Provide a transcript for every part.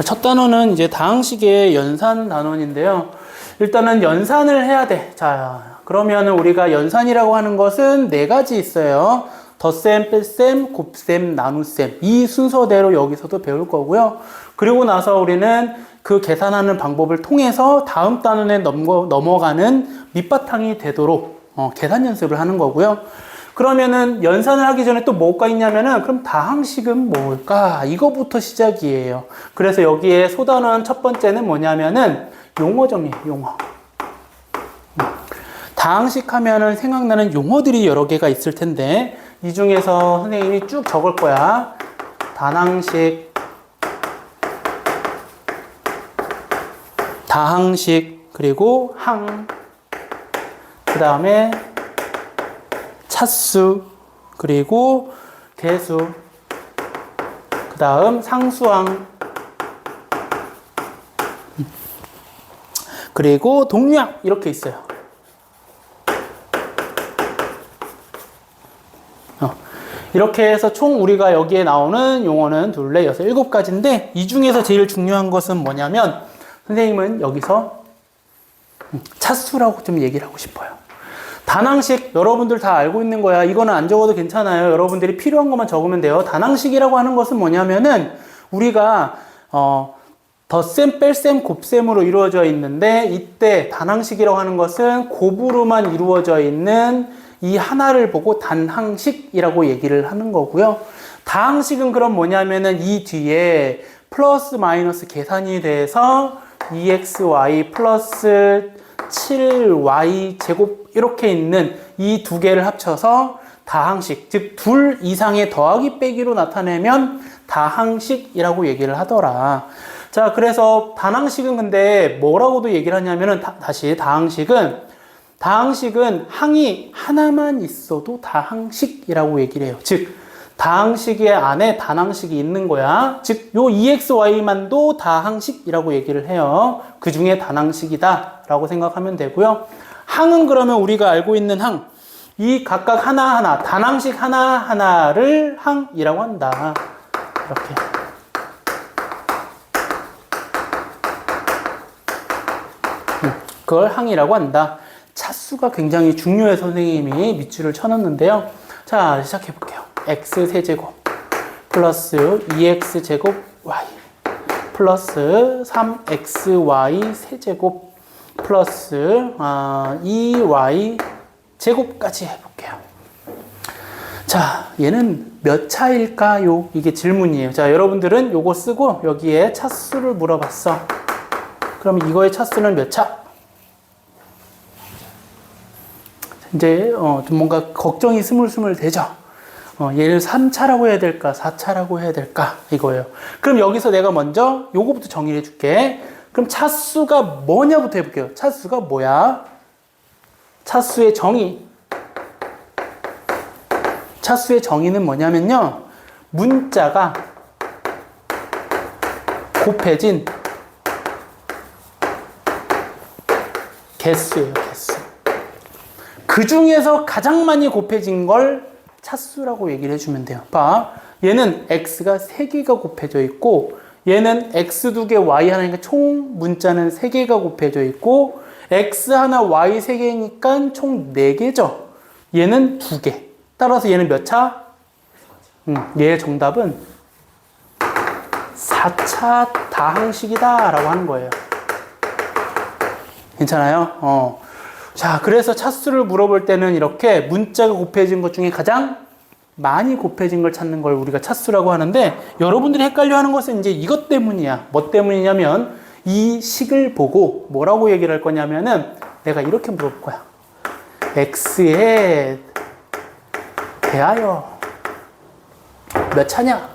첫 단원은 이제 다항식의 연산 단원인데요. 일단은 연산을 해야 돼. 자, 그러면 우리가 연산이라고 하는 것은 네 가지 있어요. 덧셈, 뺄셈, 곱셈, 나눗셈. 이 순서대로 여기서도 배울 거고요. 그리고 나서 우리는 그 계산하는 방법을 통해서 다음 단원에 넘어가는 밑바탕이 되도록 계산 연습을 하는 거고요. 그러면은 연산을 하기 전에 또 뭐가 있냐면은 그럼 다항식은 뭘까? 이거부터 시작이에요. 그래서 여기에 소단원 첫 번째는 뭐냐면은 용어 정리예요. 용어. 다항식 하면은 생각나는 용어들이 여러 개가 있을 텐데 이 중에서 선생님이 쭉 적을 거야. 다항식, 그리고 항, 그 다음에 차수, 그리고 대수, 그 다음 상수항, 그리고 동류항 이렇게 있어요. 이렇게 해서 총 우리가 여기에 나오는 용어는 둘, 넷, 여섯, 일곱 가지인데 이 중에서 제일 중요한 것은 뭐냐면 선생님은 여기서 차수라고 좀 얘기를 하고 싶어요. 단항식 여러분들 다 알고 있는 거야. 이거는 안 적어도 괜찮아요. 여러분들이 필요한 것만 적으면 돼요. 단항식이라고 하는 것은 뭐냐면은 우리가 덧셈, 뺄셈, 곱셈으로 이루어져 있는데 이때 단항식이라고 하는 것은 곱으로만 이루어져 있는 이 하나를 보고 단항식이라고 얘기를 하는 거고요. 다항식은 그럼 뭐냐면은 이 뒤에 플러스 마이너스 계산이 돼서 2xy 플러스 7y 제곱 이렇게 있는 이 두 개를 합쳐서 다항식, 즉 둘 이상의 더하기 빼기로 나타내면 다항식이라고 얘기를 하더라. 자, 그래서 단항식은 근데 뭐라고도 얘기를 하냐면은 다시 다항식은 항이 하나만 있어도 다항식이라고 얘기를 해요. 즉 다항식 안에 단항식이 있는 거야. 즉 요 2xy만도 다항식이라고 얘기를 해요. 그 중에 단항식이다 라고 생각하면 되고요. 항은 그러면 우리가 알고 있는 항, 이 각각 하나하나 단항식 하나하나를 항이라고 한다. 이렇게. 그걸 항이라고 한다. 차수가 굉장히 중요해서 선생님이 밑줄을 쳐놨는데요. 자, 시작해 볼게요. x세제곱 플러스 2x제곱 y 플러스 3xy 세제곱 플러스 2y 제곱까지 해볼게요. 자, 얘는 몇 차일까요? 이게 질문이에요. 자, 여러분들은 요거 쓰고 여기에 차수를 물어봤어. 그럼 이거의 차수는 몇 차? 이제 좀 뭔가 걱정이 스물스물 되죠. 얘를 3차라고 해야 될까 4차라고 해야 될까 이거예요. 그럼 여기서 내가 먼저 요거부터 정의를 해줄게. 그럼 차수가 뭐냐부터 해볼게요. 차수가 뭐야? 차수의 정의. 차수의 정의는 뭐냐면요, 문자가 곱해진 개수예요. 개수. 그 중에서 가장 많이 곱해진 걸 차수라고 얘기를 해주면 돼요. 봐, 얘는 x가 3개가 곱해져 있고 얘는 x 2개, y 하나니까 총 문자는 3개가 곱해져 있고 x 하나, y 3개니까 총 4개죠. 얘는 2개. 따라서 얘는 몇 차? 얘의 정답은 4차 다항식이다 라고 하는 거예요. 괜찮아요? 자, 그래서 차수를 물어볼 때는 이렇게 문자가 곱해진 것 중에 가장 많이 곱해진 걸 찾는 걸 우리가 차수라고 하는데, 여러분들이 헷갈려 하는 것은 이제 이것 때문이야. 뭐 때문이냐면 이 식을 보고 뭐라고 얘기를 할 거냐면은 내가 이렇게 물어볼 거야. x에 대하여 몇 차냐?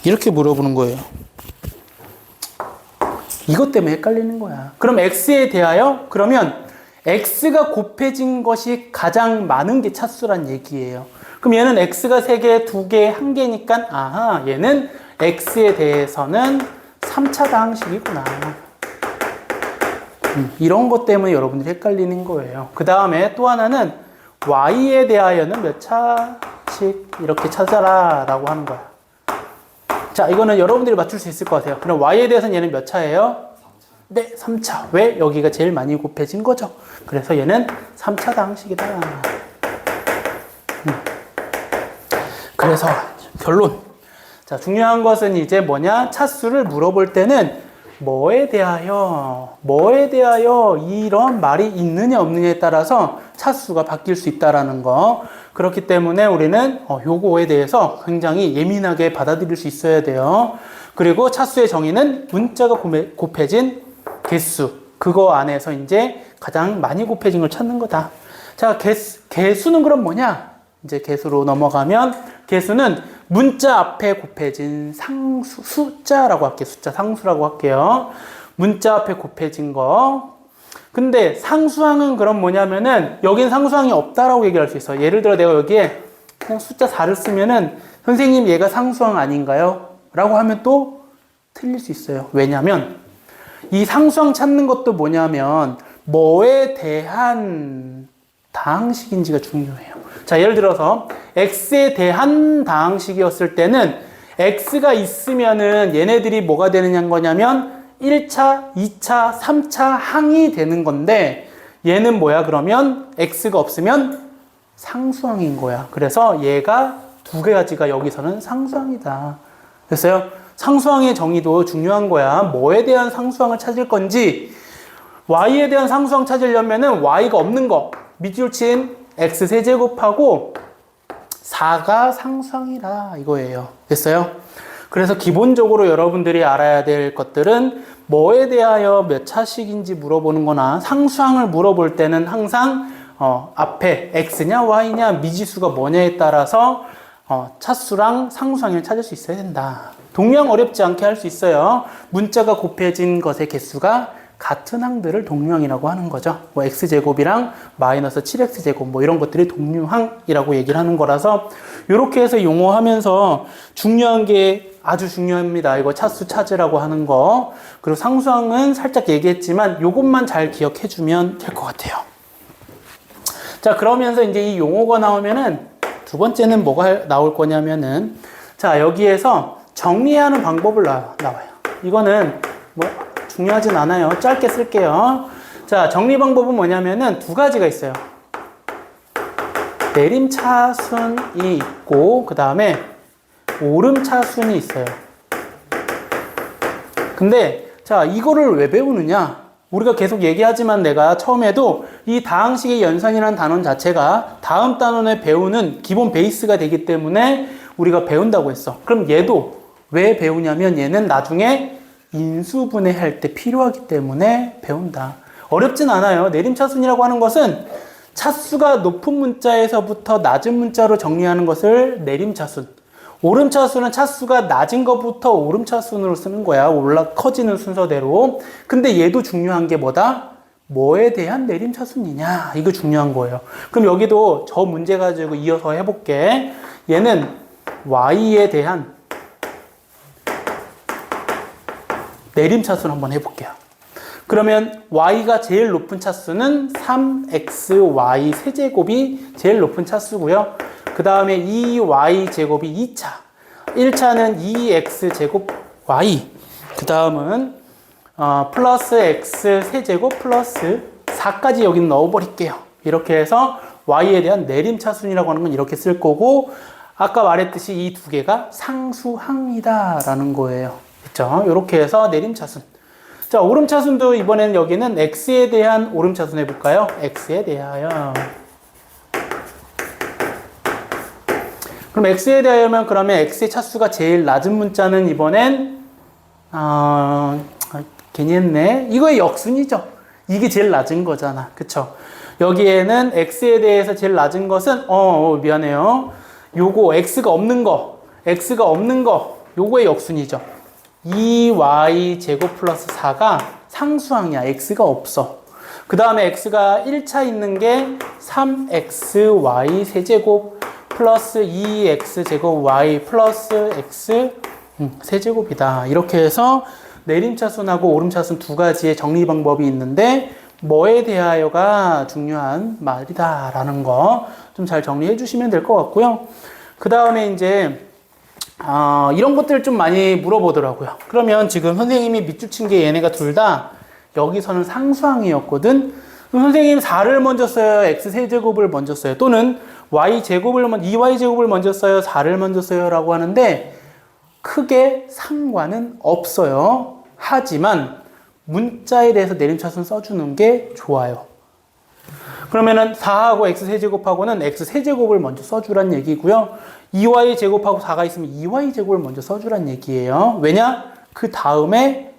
이렇게 물어보는 거예요. 이것 때문에 헷갈리는 거야. 그럼 x에 대하여, 그러면 x가 곱해진 것이 가장 많은 게 차수란 얘기예요. 그럼 얘는 x가 3개, 2개, 1개니까 아하, 얘는 x에 대해서는 3차 다항식이구나. 이런 것 때문에 여러분들이 헷갈리는 거예요. 그 다음에 또 하나는 y에 대하여는 몇 차씩 이렇게 찾아라 라고 하는 거야. 자, 이거는 여러분들이 맞출 수 있을 것 같아요. 그럼 y에 대해서는 얘는 몇 차예요? 3차. 네, 3차. 왜? 여기가 제일 많이 곱해진 거죠. 그래서 얘는 3차 다항식이다. 그래서 결론. 자, 중요한 것은 이제 뭐냐? 차수를 물어볼 때는 뭐에 대하여 이런 말이 있느냐 없느냐에 따라서 차수가 바뀔 수 있다라는 거. 그렇기 때문에 우리는 요거에 대해서 굉장히 예민하게 받아들일 수 있어야 돼요. 그리고 차수의 정의는 문자가 곱해진 개수. 그거 안에서 이제 가장 많이 곱해진 걸 찾는 거다. 자, 개수는 그럼 뭐냐? 이제 개수로 넘어가면 개수는 문자 앞에 곱해진 상수, 숫자라고 할게요. 숫자 상수라고 할게요. 문자 앞에 곱해진 거. 근데 상수항은 그럼 뭐냐면은 여긴 상수항이 없다라고 얘기할 수 있어. 예를 들어 내가 여기에 그냥 숫자 4를 쓰면은 선생님 얘가 상수항 아닌가요? 라고 하면 또 틀릴 수 있어요. 왜냐면 이 상수항 찾는 것도 뭐냐면 뭐에 대한 다항식인지가 중요해요. 자, 예를 들어서 x에 대한 다항식이었을 때는 x가 있으면은 얘네들이 뭐가 되는 거냐면 1차, 2차, 3차 항이 되는 건데 얘는 뭐야? 그러면 x가 없으면 상수항인 거야. 그래서 얘가 두 가지가 여기서는 상수항이다. 됐어요? 상수항의 정의도 중요한 거야. 뭐에 대한 상수항을 찾을 건지 y에 대한 상수항 찾으려면은 y가 없는 거 밑줄친 x 세제곱하고 4가 상수항이라 이거예요. 됐어요? 그래서 기본적으로 여러분들이 알아야 될 것들은 뭐에 대하여 몇 차식인지 물어보는 거나 상수항을 물어볼 때는 항상 앞에 x냐 y냐 미지수가 뭐냐에 따라서 차수랑 상수항을 찾을 수 있어야 된다. 동량 어렵지 않게 할 수 있어요. 문자가 곱해진 것의 개수가 같은 항들을 동류항이라고 하는 거죠. 뭐 x제곱이랑 마이너스 7x제곱 뭐 이런 것들이 동류항이라고 얘기를 하는 거라서 이렇게 해서 용어하면서 중요한 게 아주 중요합니다. 이거 차수 찾으라고 하는 거. 그리고 상수항은 살짝 얘기했지만 이것만 잘 기억해 주면 될 것 같아요. 자, 그러면서 이제 이 용어가 나오면은 두 번째는 뭐가 나올 거냐면은 자, 여기에서 정리하는 방법을 나와요. 이거는 뭐 중요하진 않아요. 짧게 쓸게요. 자, 정리 방법은 뭐냐면은 두 가지가 있어요. 내림차순이 있고 그 다음에 오름차순이 있어요. 근데 자, 이거를 왜 배우느냐? 우리가 계속 얘기하지만 내가 처음에도 이 다항식의 연산이라는 단원 자체가 다음 단원에 배우는 기본 베이스가 되기 때문에 우리가 배운다고 했어. 그럼 얘도 왜 배우냐면 얘는 나중에 인수분해할 때 필요하기 때문에 배운다. 어렵진 않아요. 내림차순이라고 하는 것은 차수가 높은 문자에서부터 낮은 문자로 정리하는 것을 내림차순. 오름차순은 차수가 낮은 것부터 오름차순으로 쓰는 거야. 커지는 순서대로. 근데 얘도 중요한 게 뭐다? 뭐에 대한 내림차순이냐. 이거 중요한 거예요. 그럼 여기도 저 문제 가지고 이어서 해볼게. 얘는 y에 대한 내림차순 한번 해볼게요. 그러면 y가 제일 높은 차수는 3xy 세제곱이 제일 높은 차수고요. 그 다음에 2y제곱이 2차. 1차는 2x제곱 y. 그 다음은 플러스 x 세제곱 플러스 4까지 여기 넣어버릴게요. 이렇게 해서 y에 대한 내림차순이라고 하는 건 이렇게 쓸 거고 아까 말했듯이 이 두 개가 상수항이다 라는 거예요. 그렇죠? 이렇게 해서 내림차순. 자, 오름차순도 이번에는 여기는 x에 대한 오름차순 해볼까요? x에 대하여. 그럼 x에 대하여면 그러면 x의 차수가 제일 낮은 문자는 이번엔 괜히 했네. 이거의 역순이죠. 이게 제일 낮은 거잖아. 그쵸? 여기에는 x에 대해서 제일 낮은 것은 미안해요. 요거 x가 없는 거 요거의 역순이죠. 2y 제곱 플러스 4가 상수항이야. x가 없어. 그 다음에 x가 1차 있는 게 3xy 세제곱 플러스 2x 제곱 y 플러스 x 세제곱이다. 이렇게 해서 내림차순하고 오름차순 두 가지의 정리 방법이 있는데 뭐에 대하여가 중요한 말이다 라는 거 좀 잘 정리해 주시면 될 것 같고요. 그 다음에 이제 이런 것들을 좀 많이 물어보더라고요. 그러면 지금 선생님이 밑줄 친 게 얘네가 둘 다 여기서는 상수항이었거든. 그럼 선생님 4를 먼저 써요? x세제곱을 먼저 써요? 또는 y제곱을 2y제곱을 먼저 써요? 4를 먼저 써요? 라고 하는데 크게 상관은 없어요. 하지만 문자에 대해서 내림차순 써주는 게 좋아요. 그러면은 4하고 x세제곱하고는 x세제곱을 먼저 써주란 얘기고요. 2y제곱하고 4가 있으면 2y제곱을 먼저 써주란 얘기예요. 왜냐? 그 다음에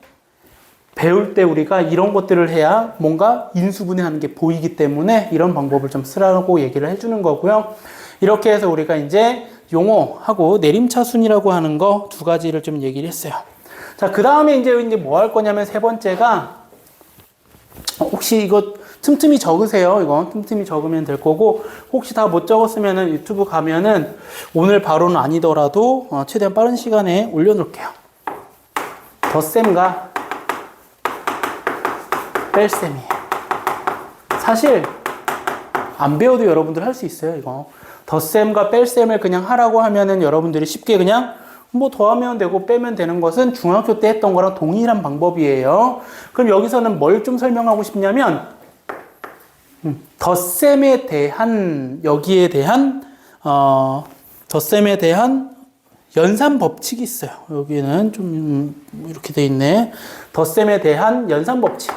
배울 때 우리가 이런 것들을 해야 뭔가 인수분해하는 게 보이기 때문에 이런 방법을 좀 쓰라고 얘기를 해주는 거고요. 이렇게 해서 우리가 이제 용어하고 내림차순이라고 하는 거 두 가지를 좀 얘기를 했어요. 자, 그 다음에 이제 뭐 할 거냐면 세 번째가 혹시 이거 틈틈이 적으세요. 이거 틈틈이 적으면 될 거고 혹시 다 못 적었으면은 유튜브 가면은 오늘 바로는 아니더라도 최대한 빠른 시간에 올려놓을게요. 덧셈과 뺄셈이에요. 사실 안 배워도 여러분들 할 수 있어요. 이거 덧셈과 뺄셈을 그냥 하라고 하면은 여러분들이 쉽게 그냥 뭐 더하면 되고 빼면 되는 것은 중학교 때 했던 거랑 동일한 방법이에요. 그럼 여기서는 뭘 좀 설명하고 싶냐면 덧셈에 대한 여기에 대한 덧셈에 대한 연산 법칙이 있어요. 여기는 좀 이렇게 돼 있네. 덧셈에 대한 연산 법칙.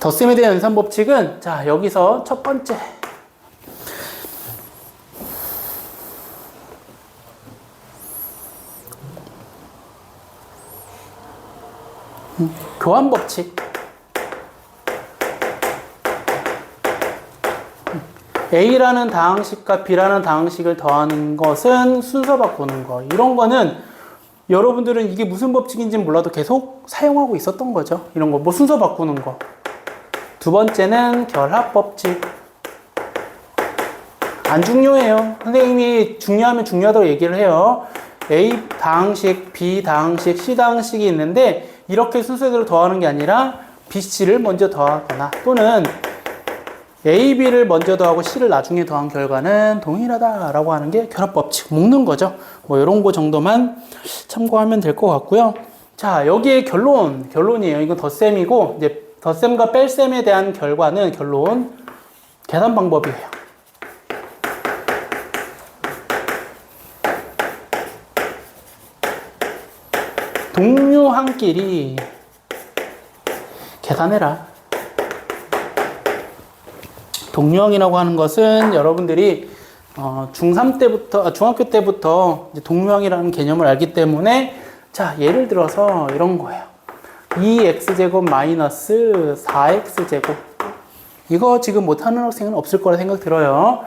덧셈에 대한 연산 법칙은 자, 여기서 첫 번째 교환 법칙. A라는 다항식과 B라는 다항식을 더하는 것은 순서 바꾸는 거. 이런 거는 여러분들은 이게 무슨 법칙인지 몰라도 계속 사용하고 있었던 거죠. 이런 거, 뭐 순서 바꾸는 거. 두 번째는 결합 법칙. 안 중요해요. 선생님이 중요하면 중요하다고 얘기를 해요. A 다항식, B 다항식, C 다항식이 있는데 이렇게 순서대로 더하는 게 아니라 B, C를 먼저 더하거나 또는 A, B를 먼저 더하고 C를 나중에 더한 결과는 동일하다라고 하는 게 결합 법칙. 묶는 거죠. 뭐 이런 거 정도만 참고하면 될 것 같고요. 자, 여기에 결론이에요. 이건 덧셈이고 이제 덧셈과 뺄셈에 대한 결과는 결론 계산 방법이에요. 동료한끼리 계산해라. 동료항이라고 하는 것은 여러분들이 중3 때부터, 중학교 때부터 이제 동료항이라는 개념을 알기 때문에 자, 예를 들어서 이런 거예요. 2x제곱 마이너스 4x제곱. 이거 지금 못하는 학생은 없을 거라 생각 들어요.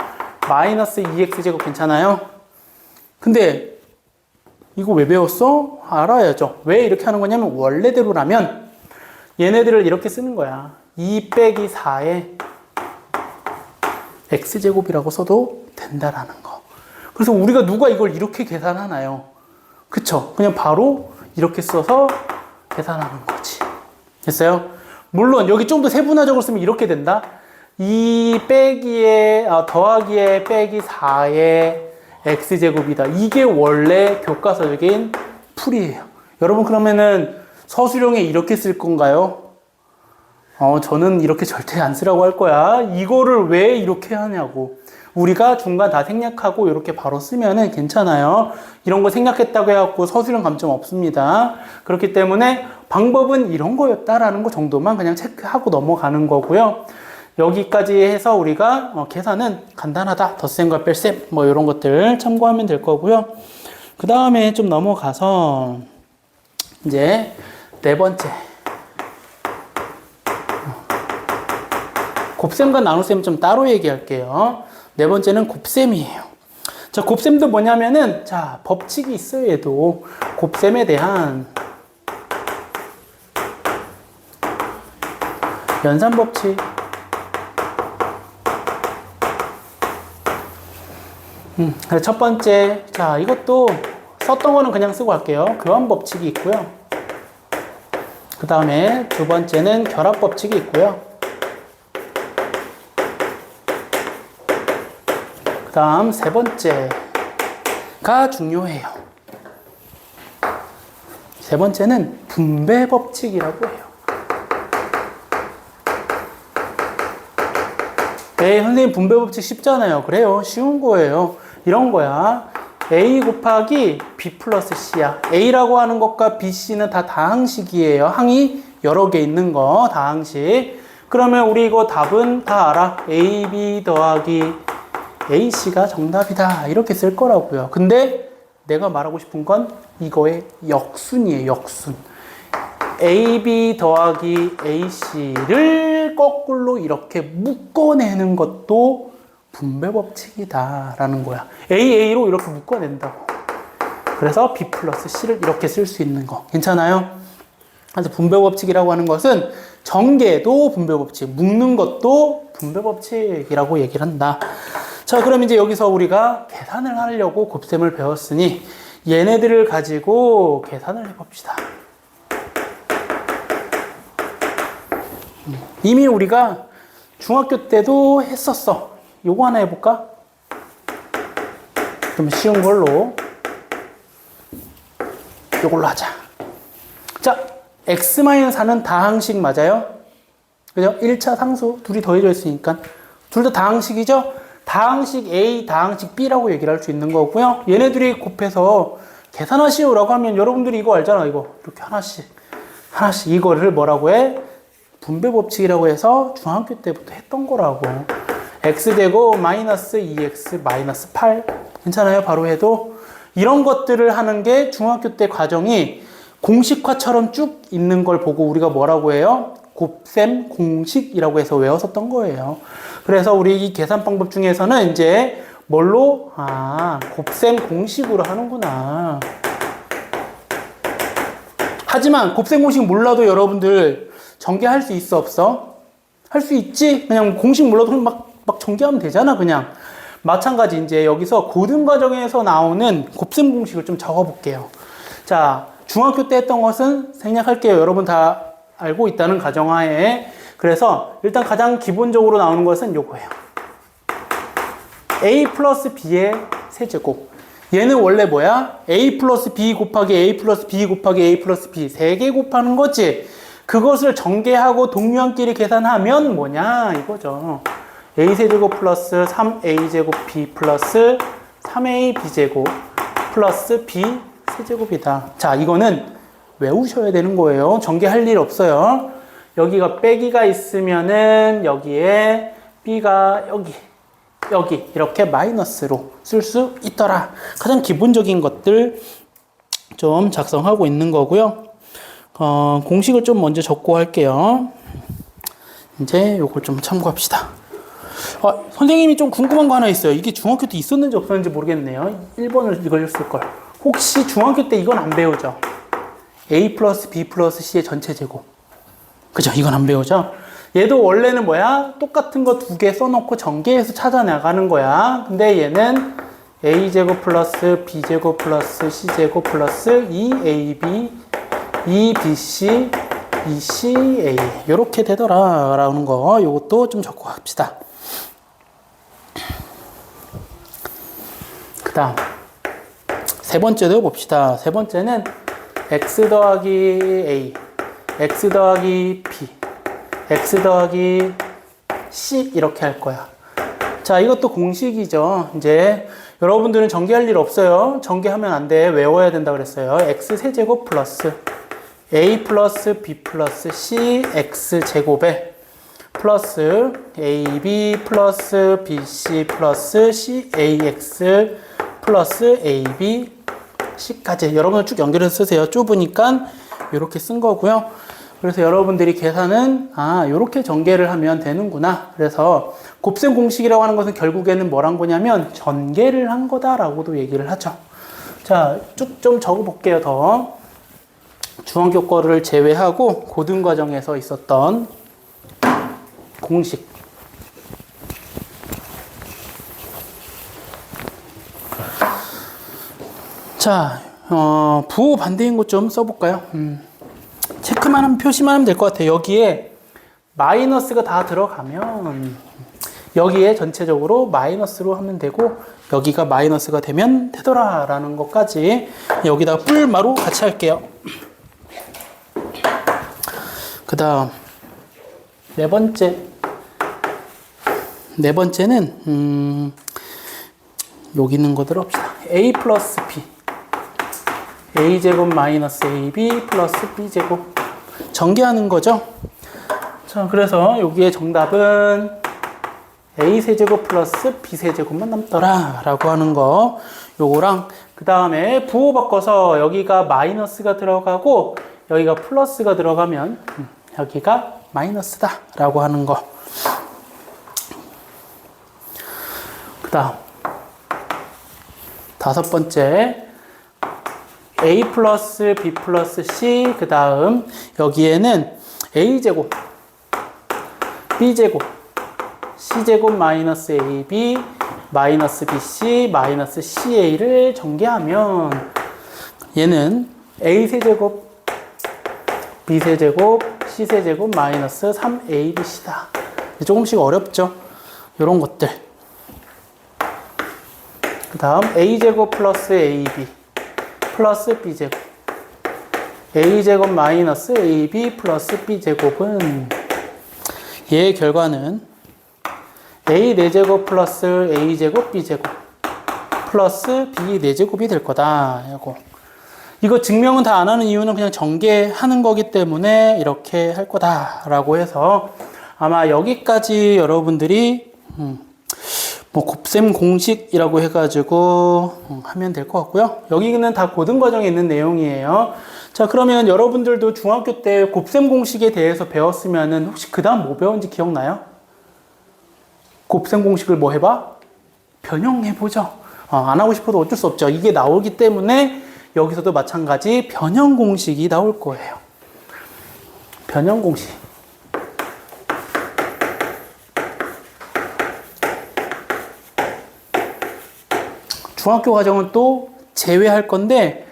마이너스 2x제곱 괜찮아요? 근데 이거 왜 배웠어? 알아야죠. 왜 이렇게 하는 거냐면 원래대로라면 얘네들을 이렇게 쓰는 거야. 2 빼기 4에 x제곱이라고 써도 된다라는 거. 그래서 우리가 누가 이걸 이렇게 계산하나요? 그쵸? 그냥 바로 이렇게 써서 계산하는 거지. 됐어요? 물론 여기 좀 더 세분화적으로 쓰면 이렇게 된다. 2 빼기에 더하기에 빼기 4의 x제곱이다. 이게 원래 교과서적인 풀이에요. 여러분 그러면은 서술형에 이렇게 쓸 건가요? 저는 이렇게 절대 안 쓰라고 할 거야. 이거를 왜 이렇게 하냐고. 우리가 중간 다 생략하고 이렇게 바로 쓰면은 괜찮아요. 이런 거 생략했다고 해갖고 서술형 감점 없습니다. 그렇기 때문에 방법은 이런 거였다라는 거 정도만 그냥 체크하고 넘어가는 거고요. 여기까지 해서 우리가 계산은 간단하다. 덧셈과 뺄셈 뭐 이런 것들 참고하면 될 거고요. 그 다음에 좀 넘어가서 이제 네 번째 곱셈과 나눗셈 좀 따로 얘기할게요. 네 번째는 곱셈이에요. 자, 곱셈도 뭐냐면은, 자, 법칙이 있어요, 얘도. 곱셈에 대한 연산 법칙. 첫 번째, 자, 이것도 썼던 거는 그냥 쓰고 갈게요. 교환 법칙이 있고요. 그 다음에 두 번째는 결합 법칙이 있고요. 그 다음 세 번째가 중요해요. 세 번째는 분배 법칙이라고 해요. 에이, 선생님 분배 법칙 쉽잖아요. 그래요. 쉬운 거예요. 이런 거야. A 곱하기 B 플러스 C야. A라고 하는 것과 B, C는 다 다항식이에요. 항이 여러 개 있는 거, 다항식. 그러면 우리 이거 답은 다 알아. A, B 더하기 A, C가 정답이다. 이렇게 쓸 거라고요. 근데 내가 말하고 싶은 건 이거의 역순이에요. 역순. AB 더하기 AC를 거꾸로 이렇게 묶어내는 것도 분배 법칙이다 라는 거야. AA로 이렇게 묶어낸다고. 그래서 B 플러스 C를 이렇게 쓸 수 있는 거. 괜찮아요? 그래서 분배 법칙이라고 하는 것은 전개도 분배 법칙, 묶는 것도 분배 법칙이라고 얘기를 한다. 자, 그럼 이제 여기서 우리가 계산을 하려고 곱셈을 배웠으니 얘네들을 가지고 계산을 해봅시다. 이미 우리가 중학교 때도 했었어. 요거 하나 해볼까? 좀 쉬운 걸로. 요걸로 하자. 자, x-4는 다항식 맞아요? 그죠? 1차 상수 둘이 더해져 있으니까. 둘 다 다항식이죠? 다항식 A, 다항식 B라고 얘기를 할 수 있는 거고요. 얘네들이 곱해서 계산하시오라고 하면 여러분들이 이거 알잖아. 이거. 이렇게 하나씩 이거를 뭐라고 해? 분배 법칙이라고 해서 중학교 때부터 했던 거라고. x제곱 마이너스 2x 마이너스 8. 괜찮아요? 바로 해도. 이런 것들을 하는 게 중학교 때 과정이 공식화처럼 쭉 있는 걸 보고 우리가 뭐라고 해요? 곱셈 공식이라고 해서 외웠었던 거예요. 그래서 우리 이 계산 방법 중에서는 이제 뭘로? 곱셈 공식으로 하는구나. 하지만 곱셈 공식 몰라도 여러분들 전개할 수 있어, 없어? 할 수 있지? 그냥 공식 몰라도 막 전개하면 되잖아, 그냥. 마찬가지 이제 여기서 고등과정에서 나오는 곱셈 공식을 좀 적어볼게요. 자, 중학교 때 했던 것은 생략할게요. 여러분 다 알고 있다는 가정하에. 그래서 일단 가장 기본적으로 나오는 것은 요거예요. A 플러스 B의 세제곱. 얘는 원래 뭐야? A 플러스 B 곱하기 A 플러스 B 곱하기 A 플러스 B 3개 곱하는 거지. 그것을 전개하고 동류항끼리 계산하면 뭐냐 이거죠. A세제곱 플러스 3A제곱 B 플러스 3AB제곱 플러스 B 세제곱이다. 자, 이거는 외우셔야 되는 거예요. 전개할 일 없어요. 여기가 빼기가 있으면은 여기에 B가 여기 이렇게 마이너스로 쓸 수 있더라. 가장 기본적인 것들 좀 작성하고 있는 거고요. 공식을 좀 먼저 적고 할게요. 이제 요걸 좀 참고합시다. 선생님이 좀 궁금한 거 하나 있어요. 이게 중학교 때 있었는지 없었는지 모르겠네요. 1번을 이걸 쓸걸. 혹시 중학교 때 이건 안 배우죠? A 플러스 B 플러스 C의 전체 제곱. 그죠? 이건 안 배우죠? 얘도 원래는 뭐야? 똑같은 거 2개 써놓고 전개해서 찾아나가는 거야. 근데 얘는 A제곱 플러스 B제곱 플러스 C제곱 플러스 2AB 2BC 2CA 요렇게 되더라 라는 거 요것도 좀 적고 갑시다. 그 다음 세 번째도 봅시다. 세 번째는 X 더하기 A X 더하기 B X 더하기 C 이렇게 할 거야. 자, 이것도 공식이죠. 이제 여러분들은 전개할 일 없어요. 전개하면 안 돼. 외워야 된다 그랬어요. X 세제곱 플러스 A 플러스 B 플러스 C X 제곱에 플러스 AB 플러스 BC 플러스 CAX 플러스 AB C까지 여러분들 쭉 연결해서 쓰세요. 좁으니까 이렇게 쓴 거고요. 그래서 여러분들이 계산은 이렇게 전개를 하면 되는구나. 그래서 곱셈 공식이라고 하는 것은 결국에는 뭘 한 거냐면 전개를 한 거다라고도 얘기를 하죠. 자, 쭉 좀 적어 볼게요. 더 중학교 거를 제외하고 고등과정에서 있었던 공식. 자, 부호 반대인 것 좀 써볼까요? 체크 이렇게만 하면 표시만 하면 될 것 같아요. 여기에 마이너스가 다 들어가면 여기에 전체적으로 마이너스로 하면 되고 여기가 마이너스가 되면 되더라 라는 것까지 여기다가 뿔마로 같이 할게요. 그 다음 네 번째는 여기 있는 거들 합시다. a 플러스 b a제곱 마이너스 ab 플러스 b제곱 전개하는 거죠. 자, 그래서 여기에 정답은 a세제곱 플러스 b세제곱만 남더라 라고 하는 거 요거랑 그 다음에 부호 바꿔서 여기가 마이너스가 들어가고 여기가 플러스가 들어가면 여기가 마이너스다 라고 하는 거. 그 다음 다섯 번째 a 플러스 b 플러스 c 그 다음 여기에는 a제곱 b제곱 c제곱 마이너스 ab 마이너스 bc 마이너스 ca를 전개하면 얘는 a세제곱 b세제곱 c세제곱 마이너스 3abc다. 조금씩 어렵죠? 이런 것들. 그 다음 a제곱 플러스 ab 플러스 b제곱 a제곱 마이너스 ab 플러스 b제곱은 얘의 결과는 a 4제곱 플러스 a제곱 b제곱 플러스 b 4제곱이 될 거다. 이거 증명은 다 안 하는 이유는 그냥 전개하는 거기 때문에 이렇게 할 거다라고 해서 아마 여기까지 여러분들이 뭐 곱셈 공식이라고 해가지고 하면 될 것 같고요. 여기는 다 고등과정에 있는 내용이에요. 자, 그러면 여러분들도 중학교 때 곱셈 공식에 대해서 배웠으면은 혹시 그 다음 뭐 배운지 기억나요? 곱셈 공식을 뭐 해봐? 변형해보죠. 안 하고 싶어도 어쩔 수 없죠. 이게 나오기 때문에 여기서도 마찬가지 변형 공식이 나올 거예요. 변형 공식. 중학교 과정은 또 제외할 건데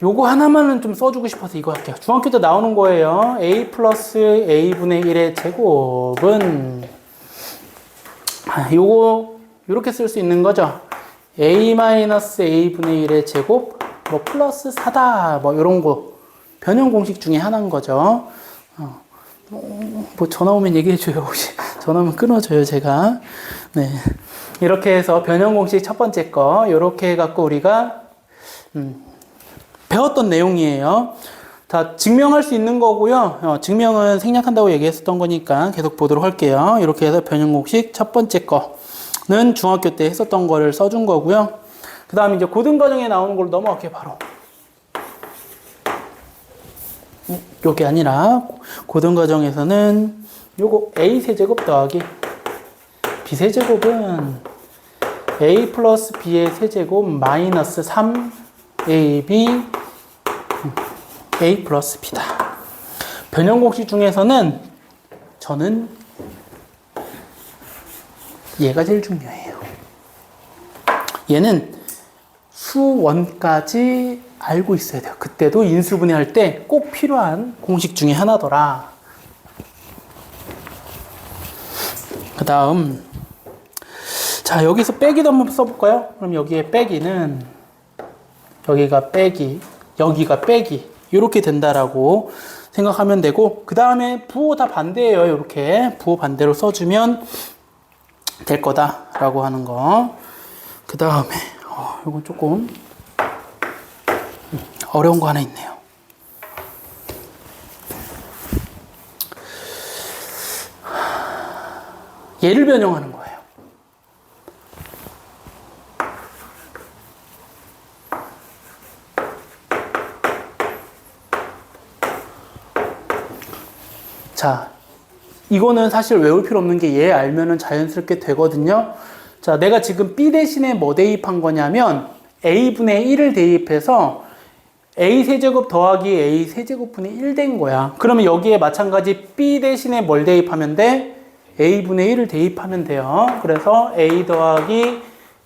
요거 하나만은 좀 써주고 싶어서 이거 할게요. 중학교 때 나오는 거예요. a 플러스 a분의 1의 제곱은 요거 요렇게 쓸 수 있는 거죠. a 마이너스 a분의 1의 제곱 뭐 플러스 4다 뭐 요런 거 변형 공식 중에 하나인 거죠. 뭐 전화 오면 얘기해 줘요. 혹시 전화 오면 끊어줘요 제가. 네, 이렇게 해서 변형 공식 첫 번째 거 요렇게 해갖고 우리가 배웠던 내용이에요. 다 증명할 수 있는 거고요. 증명은 생략한다고 얘기했었던 거니까 계속 보도록 할게요. 이렇게 해서 변형 공식 첫 번째 거는 중학교 때 했었던 거를 써준 거고요. 그 다음에 이제 고등과정에 나오는 걸로 넘어갈게요, 바로. 요게 아니라, 고등과정에서는 요거 a세제곱 더하기 b세제곱은 a 플러스 b의 세제곱 마이너스 3ab a 플러스 b다. 변형 공식 중에서는 저는 얘가 제일 중요해요. 얘는 수원까지 알고 있어야 돼요. 그때도 인수분해할 때 꼭 필요한 공식 중에 하나더라. 그 다음 자, 여기서 빼기도 한번 써볼까요? 그럼 여기에 빼기는 여기가 빼기 여기가 빼기 이렇게 된다라고 생각하면 되고, 그 다음에 부호 다 반대예요. 이렇게 부호 반대로 써주면 될 거다라고 하는 거. 그 다음에 이건 조금 어려운 거 하나 있네요. 얘를 변형하는 거예요. 자, 이거는 사실 외울 필요 없는 게 얘 알면은 자연스럽게 되거든요. 자, 내가 지금 B 대신에 뭐 대입한 거냐면 A분의 1을 대입해서 A 세제곱 더하기 A 세제곱분의 1 된 거야. 그러면 여기에 마찬가지 B 대신에 뭘 대입하면 돼? A분의 1을 대입하면 돼요. 그래서 A 더하기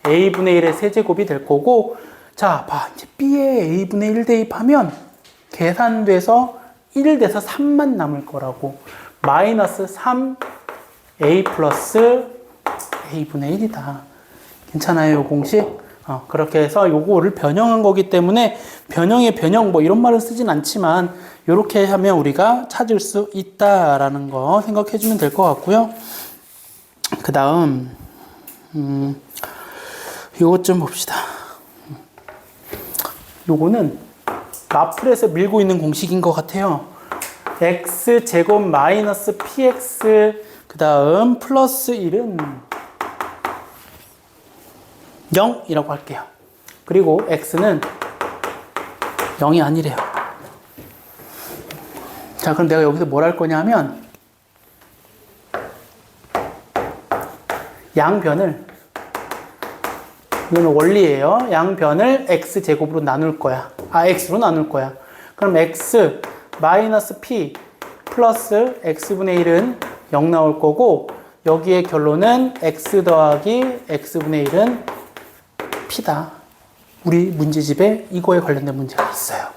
A분의 1의 세제곱이 될 거고, 자, 봐. 이제 B에 A분의 1 대입하면 계산돼서 1 돼서 3만 남을 거라고. 마이너스 3a 플러스 a분의 1이다. 괜찮아요, 이 공식? 그렇게 해서 요거를 변형한 거기 때문에 변형의 변형 뭐 이런 말을 쓰진 않지만 이렇게 하면 우리가 찾을 수 있다라는 거 생각해 주면 될 것 같고요. 그 다음 요것 좀 봅시다. 요거는 마플에서 밀고 있는 공식인 것 같아요. x제곱 마이너스 px 그 다음 플러스 1은 0이라고 할게요. 그리고 x는 0이 아니래요. 자, 그럼 내가 여기서 뭘 할 거냐면 양변을, 이거는 원리예요. 양변을 x제곱으로 나눌 거야. x로 나눌 거야. 그럼 x 마이너스 p 플러스 x분의 1은 0 나올 거고, 여기에 결론은 x 더하기 x분의 1은 p다. 우리 문제집에 이거에 관련된 문제가 있어요.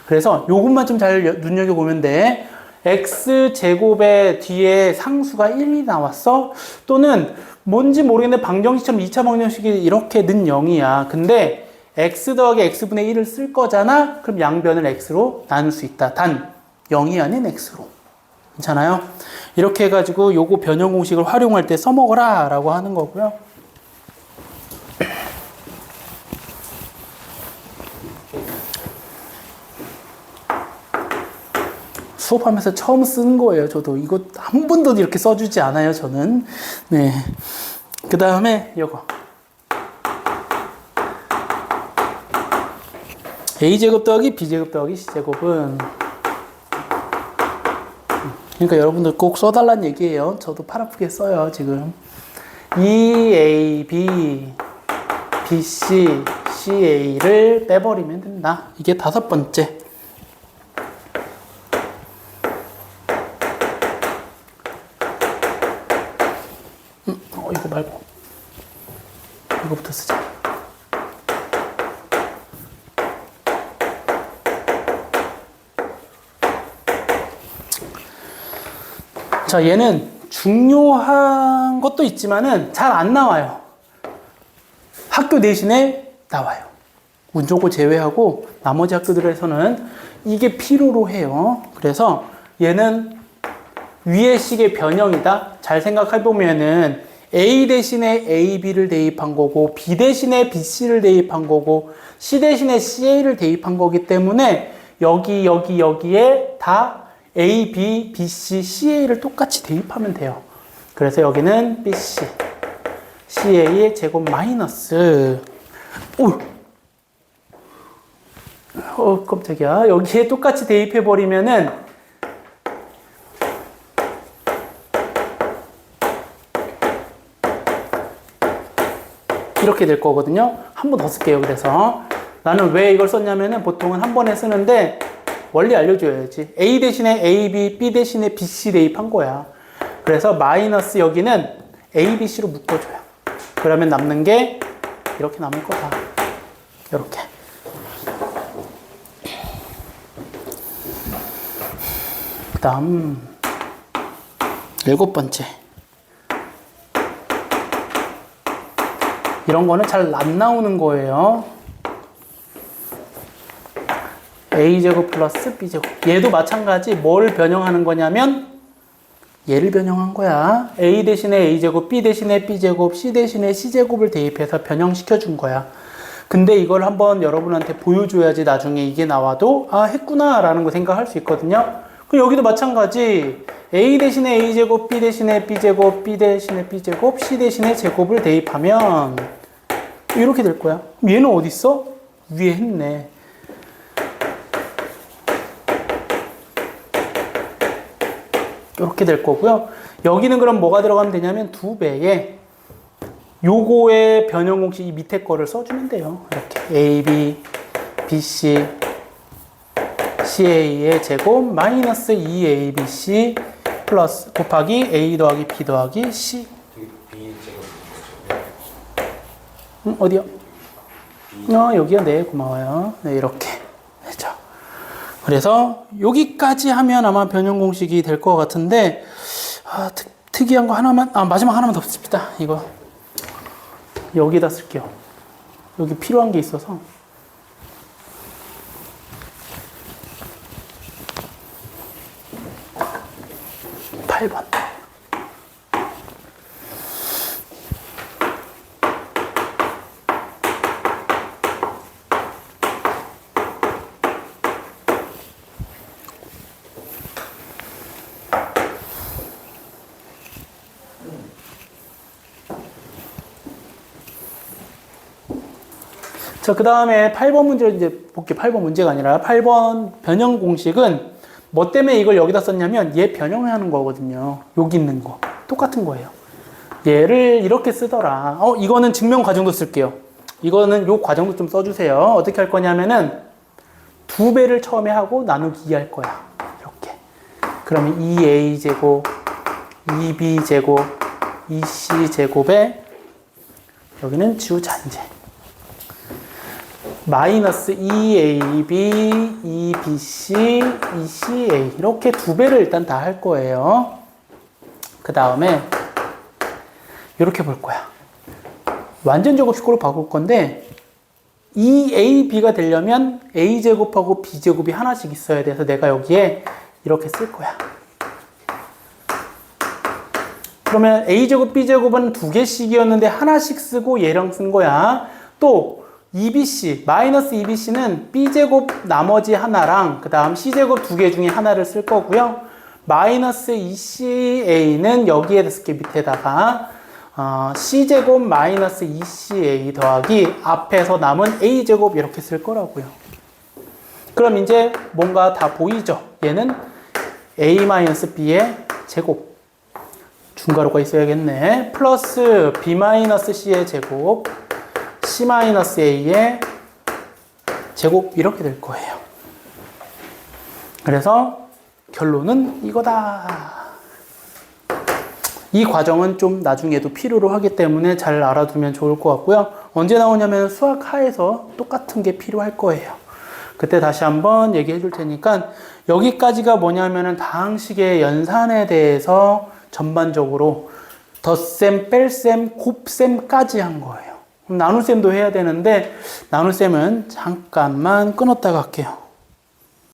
그래서 요것만 좀 잘 눈여겨보면 돼. x제곱의 뒤에 상수가 1이 나왔어? 또는 뭔지 모르겠는데 방정식처럼 2차 방정식이 이렇게 는 0이야. 근데 x 더하기 x분의 1을 쓸 거잖아? 그럼 양변을 x로 나눌 수 있다. 단 0이 아닌 x로. 괜찮아요? 이렇게 해가지고 요거 변형 공식을 활용할 때 써먹어라 라고 하는 거고요. 수업하면서 처음 쓰는 거예요. 저도 이거 한 번도 이렇게 써주지 않아요. 저는. 네. 그 다음에 이거 a제곱 더하기 b제곱 더하기 c제곱은, 그러니까 여러분들 꼭 써달라는 얘기예요. 저도 팔 아프게 써요 지금. 2ab bc ca를 빼버리면 된다. 이게 5번째. 이거 말고 이거부터 쓰자. 자, 얘는 중요한 것도 있지만은 잘 안 나와요. 학교 내신에 나와요. 운 좋고 제외하고 나머지 학교들에서는 이게 필요로 해요. 그래서 얘는 위의 식의 변형이다. 잘 생각해보면은 A 대신에 AB를 대입한 거고, B 대신에 BC를 대입한 거고, C 대신에 CA를 대입한 거기 때문에 여기에 다 A, B, BC, CA를 똑같이 대입하면 돼요. 그래서 여기는 BC, CA의 제곱 마이너스, 깜짝이야. 여기에 똑같이 대입해버리면은 이렇게 될 거거든요. 한 번 더 쓸게요. 그래서 나는 왜 이걸 썼냐면은 보통은 한 번에 쓰는데 원리 알려줘야지. A 대신에 AB, B 대신에 BC 대입한 거야. 그래서 마이너스 여기는 A, BC로 묶어줘요. 그러면 남는 게 이렇게 남을 거다. 이렇게. 그 다음 7번째. 이런 거는 잘 안 나오는 거예요. A제곱 플러스 B제곱. 얘도 마찬가지. 뭘 변형하는 거냐면 얘를 변형한 거야. A 대신에 A제곱, B 대신에 B제곱, C 대신에 C제곱을 대입해서 변형시켜 준 거야. 근데 이걸 한번 여러분한테 보여줘야지 나중에 이게 나와도 아, 했구나 라는 거 생각할 수 있거든요. 그럼 여기도 마찬가지. A 대신에 A제곱, B 대신에 B제곱, B 대신에 B제곱, C 대신에 제곱을 대입하면 이렇게 될 거야. 얘는 어디 있어? 위에 했네. 이렇게 될 거고요. 여기는 그럼 뭐가 들어가면 되냐면 2배에 요거의 변형 공식 이 밑에 거를 써주면 돼요. 이렇게 AB, BC, CA의 제곱 마이너스 2ABC 플러스 곱하기 A 더하기 B 더하기 C. 어디요? 여기요. 네, 고마워요. 네, 이렇게. 그렇죠. 그래서 여기까지 하면 아마 변형 공식이 될 것 같은데, 특이한 거 하나만, 마지막 하나만 더 씁시다. 이거 여기다 쓸게요. 여기 필요한 게 있어서. 8번. 자, 그 다음에 8번 문제를 이제 볼게요. 8번 문제가 아니라 8번 변형 공식은 뭐 때문에 이걸 여기다 썼냐면 얘 변형을 하는 거거든요. 여기 있는 거. 똑같은 거예요. 얘를 이렇게 쓰더라. 이거는 증명 과정도 쓸게요. 이거는 요 과정도 좀 써주세요. 어떻게 할 거냐면은 2배를 처음에 하고 나누기 2 할 거야. 이렇게. 그러면 2a제곱, 2b제곱, 2c제곱에 여기는 주잔재. 마이너스 2ab, 2bc, 2ca 이렇게 2배를 일단 다 할 거예요. 그 다음에 이렇게 볼 거야. 완전 제곱식으로 바꿀 건데 2ab가 되려면 a제곱하고 b제곱이 하나씩 있어야 돼서 내가 여기에 이렇게 쓸 거야. 그러면 a제곱, b제곱은 2개씩이었는데 하나씩 쓰고 얘랑 쓴 거야. 또 EBC, 마이너스 EBC는 B제곱 나머지 하나랑 그 다음 C제곱 2개 중에 하나를 쓸 거고요. 마이너스 ECA는 여기에 쓸게 밑에다가 C제곱 마이너스 ECA 더하기 앞에서 남은 A제곱 이렇게 쓸 거라고요. 그럼 이제 뭔가 다 보이죠? 얘는 A-B의 제곱. 중괄호가 있어야겠네. 플러스 B-C의 제곱. C-A의 제곱 이렇게 될 거예요. 그래서 결론은 이거다. 이 과정은 좀 나중에도 필요로 하기 때문에 잘 알아두면 좋을 것 같고요. 언제 나오냐면 수학 하에서 똑같은 게 필요할 거예요. 그때 다시 한번 얘기해 줄 테니까 여기까지가 뭐냐면은 다항식의 연산에 대해서 전반적으로 덧셈, 뺄셈, 곱셈까지 한 거예요. 나눗셈도 해야 되는데 나눗셈은 잠깐만 끊었다가 할게요.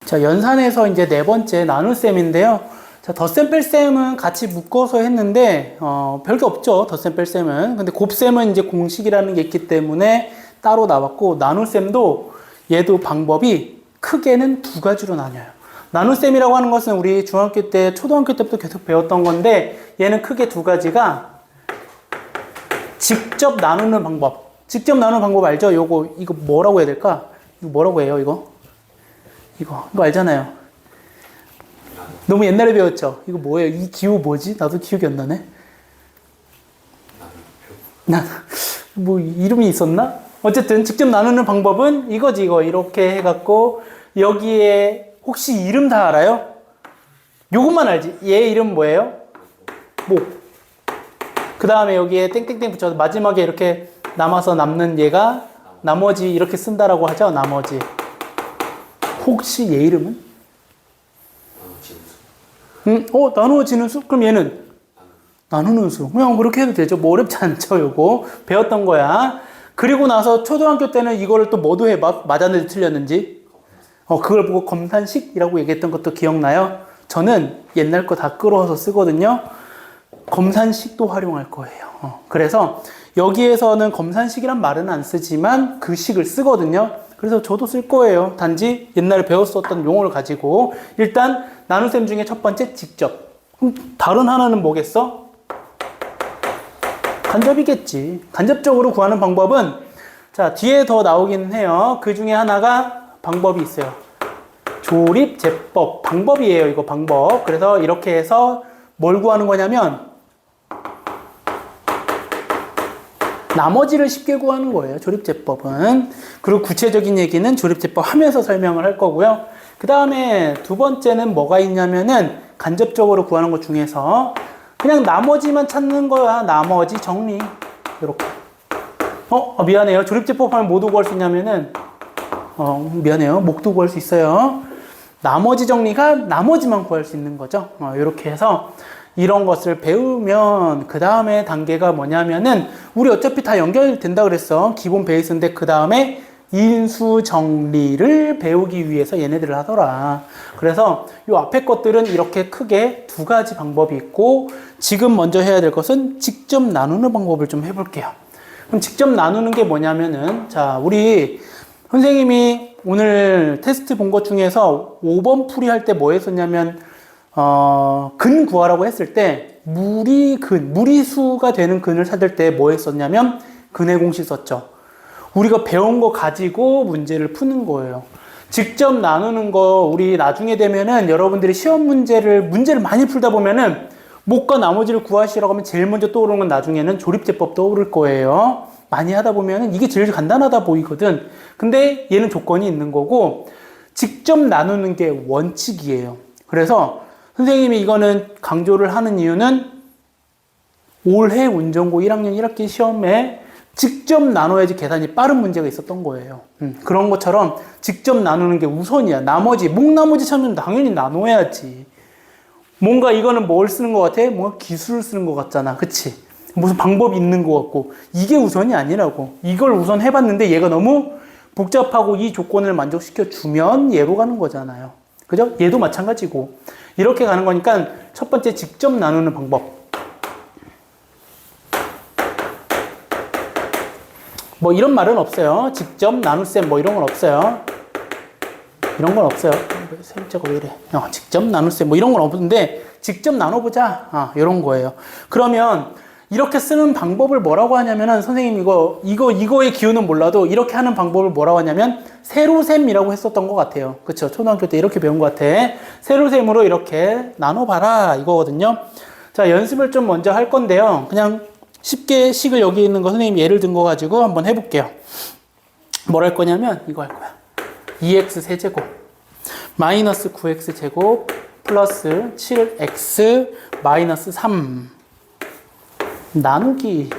자, 연산에서 이제 네 번째 나눗셈인데요. 자, 덧셈 뺄셈은 같이 묶어서 했는데 별게 없죠. 덧셈 뺄셈은. 근데 곱셈은 이제 공식이라는 게 있기 때문에 따로 나왔고 나눗셈도 얘도 방법이 크게는 두 가지로 나뉘어요. 나눗셈이라고 하는 것은 우리 중학교 때, 초등학교 때부터 계속 배웠던 건데 얘는 크게 두 가지가 직접 나누는 방법. 직접 나누는 방법 알죠? 이거 뭐라고 해야 될까? 이거 뭐라고 해요, 이거 알잖아요. 너무 옛날에 배웠죠? 이거 뭐예요? 이 기호 뭐지? 나도 기억이 안 나네. 뭐, 이름이 있었나? 어쨌든, 직접 나누는 방법은 이거지, 이거. 이렇게 해갖고, 여기에, 혹시 이름 다 알아요? 요것만 알지? 얘 이름 뭐예요? 목. 그 다음에 여기에 땡땡땡 붙여서 마지막에 이렇게 남아서 남는 얘가 나머지 이렇게 쓴다라고 하죠. 나머지. 혹시 얘 이름은? 나누어지는 수? 그럼 얘는? 나누는 수. 그냥 그렇게 해도 되죠. 뭐 어렵지 않죠. 요거. 배웠던 거야. 그리고 나서 초등학교 때는 이거를 또 뭐도 해봐. 맞았는지 틀렸는지. 그걸 보고 검산식이라고 얘기했던 것도 기억나요? 저는 옛날 거 다 끌어와서 쓰거든요. 검산식도 활용할 거예요. 그래서 여기에서는 검산식이란 말은 안 쓰지만 그 식을 쓰거든요. 그래서 저도 쓸 거예요. 단지 옛날에 배웠었던 용어를 가지고. 일단 나눗셈 중에 첫 번째 직접. 그럼 다른 하나는 뭐겠어? 간접이겠지. 간접적으로 구하는 방법은 자, 뒤에 더 나오긴 해요. 그 중에 하나가 방법이 있어요. 조립제법. 방법이에요. 이거 방법. 그래서 이렇게 해서 뭘 구하는 거냐면 나머지를 쉽게 구하는 거예요. 조립제법은. 그리고 구체적인 얘기는 조립제법 하면서 설명을 할 거고요. 그 다음에 두 번째는 뭐가 있냐면은 간접적으로 구하는 것 중에서 그냥 나머지만 찾는 거야. 나머지 정리. 이렇게. 조립제법 하면 뭐도 구할 수 있냐면은 미안해요. 목도 구할 수 있어요. 나머지 정리가 나머지만 구할 수 있는 거죠. 이렇게 해서 이런 것을 배우면 그 다음에 단계가 뭐냐면은 우리 어차피 다 연결된다 그랬어. 기본 베이스인데 그 다음에 인수 정리를 배우기 위해서 얘네들을 하더라. 그래서 이 앞에 것들은 이렇게 크게 두 가지 방법이 있고 지금 먼저 해야 될 것은 직접 나누는 방법을 좀 해볼게요. 그럼 직접 나누는 게 뭐냐면은 자, 우리 선생님이 오늘 테스트 본 것 중에서 5번 풀이 할 때 뭐 했었냐면 근 구하라고 했을 때 무리수가 되는 근을 찾을 때 뭐 했었냐면 근의 공식 썼죠. 우리가 배운 거 가지고 문제를 푸는 거예요. 직접 나누는 거 우리 나중에 되면은 여러분들이 시험 문제를 많이 풀다 보면은 목과 나머지를 구하시라고 하면 제일 먼저 떠오르는 건 나중에는 조립제법 떠오를 거예요. 많이 하다 보면은 이게 제일 간단하다 보이거든. 근데 얘는 조건이 있는 거고 직접 나누는 게 원칙이에요. 그래서 선생님이 이거는 강조를 하는 이유는 올해 운전고 1학년 1학기 시험에 직접 나눠야지 계산이 빠른 문제가 있었던 거예요. 그런 것처럼 직접 나누는 게 우선이야. 목나머지 찾으면 당연히 나눠야지. 뭔가 이거는 뭘 쓰는 것 같아? 뭔가 기술을 쓰는 것 같잖아. 그치? 무슨 방법이 있는 것 같고. 이게 우선이 아니라고. 이걸 우선 해봤는데 얘가 너무 복잡하고 이 조건을 만족시켜 주면 얘로 가는 거잖아요. 그죠? 얘도 마찬가지고. 이렇게 가는 거니까 첫 번째 직접 나누는 방법. 뭐 이런 말은 없어요. 직접 나눌셈 뭐 이런 건 없어요. 이런 건 없어요. 셈자가 왜 이래? 직접 나눌셈 뭐 이런 건 없는데 직접 나눠보자. 이런 거예요. 그러면 이렇게 쓰는 방법을 뭐라고 하냐면은 선생님 이거의 기호는 몰라도 이렇게 하는 방법을 뭐라고 하냐면 세로셈이라고 했었던 것 같아요. 그쵸? 초등학교 때 이렇게 배운 것 같아. 세로셈으로 이렇게 나눠봐라 이거거든요. 자, 연습을 좀 먼저 할 건데요. 그냥 쉽게 식을 여기 있는 거 선생님이 예를 든 거 가지고 한번 해볼게요. 뭘 할 거냐면 이거 할 거야. 2x 세제곱 마이너스 9x 제곱 플러스 7x 마이너스 3 나누기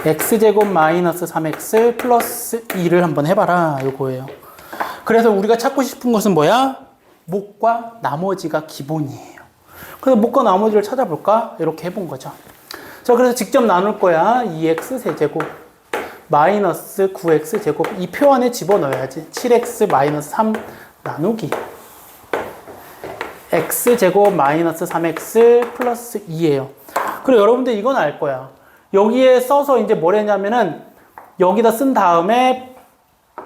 x제곱 마이너스 3x 플러스 2를 한번 해봐라 요거예요. 그래서 우리가 찾고 싶은 것은 뭐야? 목과 나머지가 기본이에요. 그래서 목과 나머지를 찾아볼까? 이렇게 해본 거죠. 자, 그래서 직접 나눌 거야. 2x 세제곱 마이너스 9x 제곱 이 표 안에 집어넣어야지. 7x 마이너스 3 나누기 x제곱 마이너스 3x 플러스 2예요. 그리고 여러분들 이건 알 거야. 여기에 써서 이제 뭘 했냐면은 여기다 쓴 다음에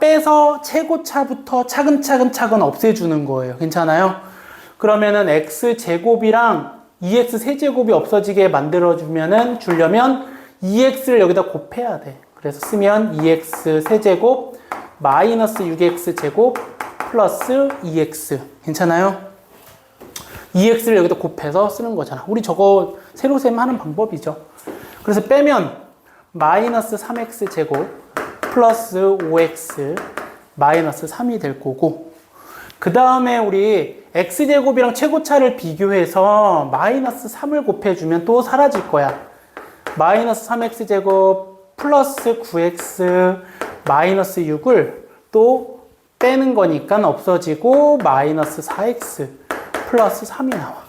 빼서 최고차부터 차근차근 없애주는 거예요. 괜찮아요? 그러면은 x제곱이랑 2x 세제곱이 없어지게 만들어주면은 주려면 2x를 여기다 곱해야 돼. 그래서 쓰면 2x 세제곱 마이너스 6x 제곱 플러스 2x. 괜찮아요? 2x를 여기다 곱해서 쓰는 거잖아. 우리 저거 세로셈 하는 방법이죠. 그래서 빼면 마이너스 3x 제곱 플러스 5x 마이너스 3이 될 거고 그 다음에 우리 x제곱이랑 최고차를 비교해서 마이너스 3을 곱해주면 또 사라질 거야. 마이너스 3x제곱 플러스 9x 마이너스 6을 또 빼는 거니까 없어지고 마이너스 4x 플러스 3이 나와.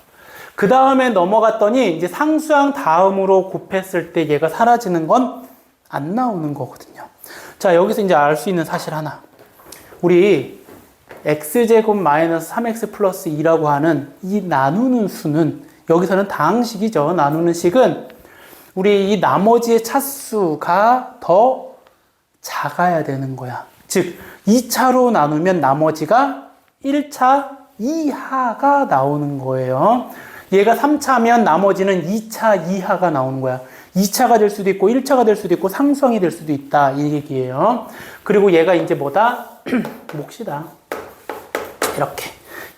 그 다음에 넘어갔더니 이제 상수항 다음으로 곱했을 때 얘가 사라지는 건 안 나오는 거거든요. 자, 여기서 이제 알 수 있는 사실 하나. 우리 x제곱 마이너스 3x 플러스 2라고 하는 이 나누는 수는 여기서는 다항식이죠. 나누는 식은 우리 이 나머지의 차수가 더 작아야 되는 거야. 즉 2차로 나누면 나머지가 1차 이하가 나오는 거예요. 얘가 3차면 나머지는 2차 이하가 나오는 거야. 2차가 될 수도 있고 1차가 될 수도 있고 상수항이 될 수도 있다 이 얘기예요. 그리고 얘가 이제 뭐다? 몫이다. 이렇게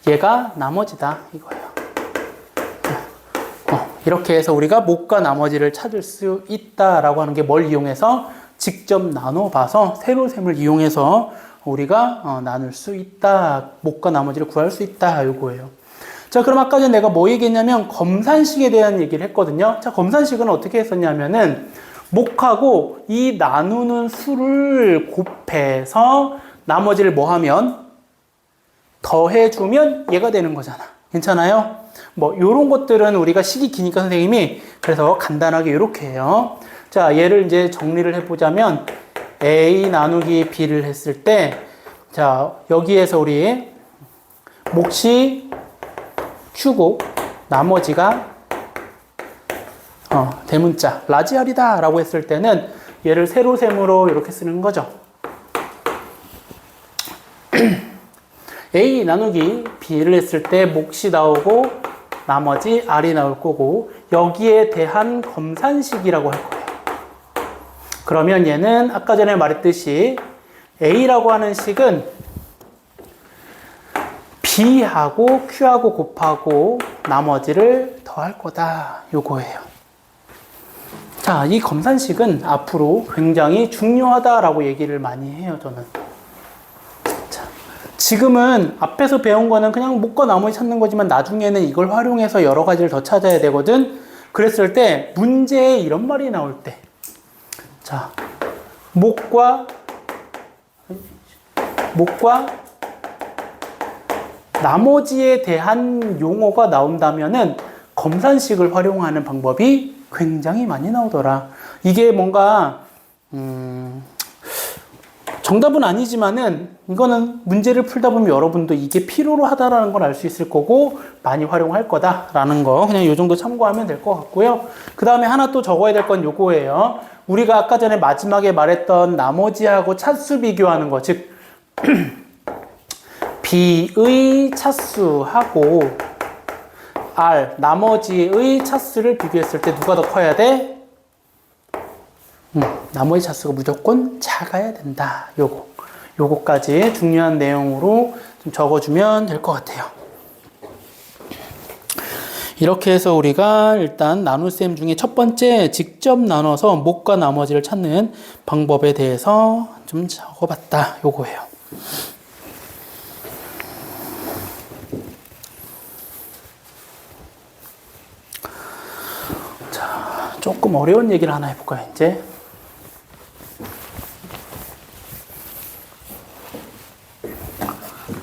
얘가 나머지다 이거예요. 이렇게 해서 우리가 목과 나머지를 찾을 수 있다라고 하는 게 뭘 이용해서 직접 나눠봐서 세로셈을 이용해서 우리가 나눌 수 있다. 목과 나머지를 구할 수 있다. 이거예요. 자, 그럼 아까 전에 내가 뭐 얘기했냐면 검산식에 대한 얘기를 했거든요. 자, 검산식은 어떻게 했었냐면은 목하고 이 나누는 수를 곱해서 나머지를 뭐 하면 더해주면 얘가 되는 거잖아. 괜찮아요? 뭐 요런 것들은 우리가 식이 기니까 선생님이 그래서 간단하게 이렇게 해요. 자, 얘를 이제 정리를 해보자면 A 나누기 B를 했을 때, 자, 여기에서 우리 몫이 Q고 나머지가 대문자 라지 R이다 라고 했을 때는 얘를 세로셈으로 이렇게 쓰는 거죠. A 나누기 B를 했을 때 몫이 나오고 나머지 R이 나올 거고, 여기에 대한 검산식이라고 할 거예요. 그러면 얘는 아까 전에 말했듯이 A라고 하는 식은 B하고 Q하고 곱하고 나머지를 더할 거다. 요거예요. 자, 이 검산식은 앞으로 굉장히 중요하다라고 얘기를 많이 해요, 저는. 자, 지금은 앞에서 배운 거는 그냥 몫과 나머지 찾는 거지만 나중에는 이걸 활용해서 여러 가지를 더 찾아야 되거든. 그랬을 때 문제에 이런 말이 나올 때, 자, 몫과 나머지에 대한 용어가 나온다면은 검산식을 활용하는 방법이 굉장히 많이 나오더라. 이게 뭔가 정답은 아니지만은 이거는 문제를 풀다 보면 여러분도 이게 필요로 하다라는 걸 알 수 있을 거고 많이 활용할 거다라는 거 그냥 요 정도 참고하면 될 것 같고요. 그 다음에 하나 또 적어야 될 건 요거예요. 우리가 아까 전에 마지막에 말했던 나머지하고 차수 비교하는 거, 즉 B의 차수하고 R, 나머지의 차수를 비교했을 때 누가 더 커야 돼? 나머지 차수가 무조건 작아야 된다. 요거까지 중요한 내용으로 좀 적어주면 될 것 같아요. 이렇게 해서 우리가 일단 나눗셈 중에 첫 번째 직접 나눠서 몫과 나머지를 찾는 방법에 대해서 좀 적어봤다. 요거예요. 자, 조금 어려운 얘기를 하나 해볼까요, 이제?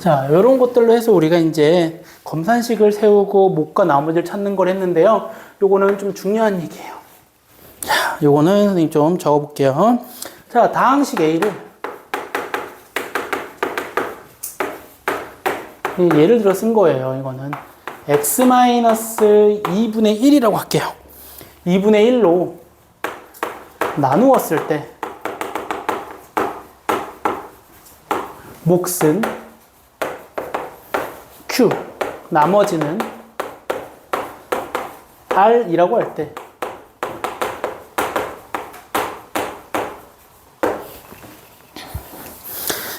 자, 이런 것들로 해서 우리가 이제 검산식을 세우고 몫과 나머지를 찾는 걸 했는데요. 요거는 좀 중요한 얘기예요. 자, 요거는 선생님 좀 적어볼게요. 자, 다항식 A를 예를 들어 쓴 거예요. 이거는 x-2분의 1이라고 할게요. 2분의 1로 나누었을 때 몫은 Q, 나머지는 R이라고 할 때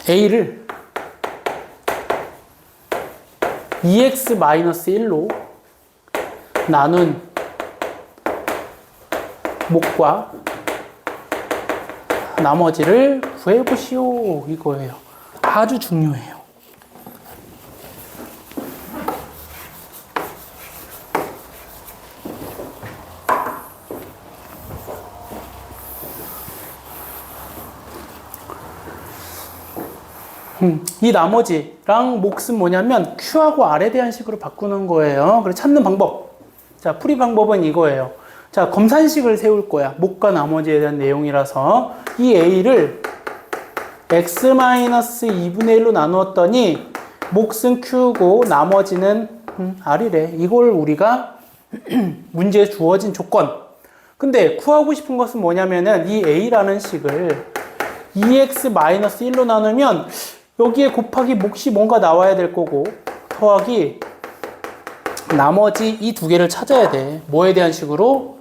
A를 2x-1로 나눈 몫과 나머지를 구해보시오. 이거예요. 아주 중요해요. 이 나머지랑 몫은 뭐냐면 Q하고 R에 대한 식으로 바꾸는 거예요. 그래서 찾는 방법. 자, 풀이 방법은 이거예요. 자, 검산식을 세울 거야. 몫과 나머지에 대한 내용이라서 이 A를 x-2분의 1로 나누었더니 몫은 Q고 나머지는 R이래. 이걸 우리가 문제에 주어진 조건. 근데 구하고 싶은 것은 뭐냐면은 이 A라는 식을 2x-1로 나누면 여기에 곱하기 몫이 뭔가 나와야 될 거고 더하기 나머지 이 두 개를 찾아야 돼. 뭐에 대한 식으로?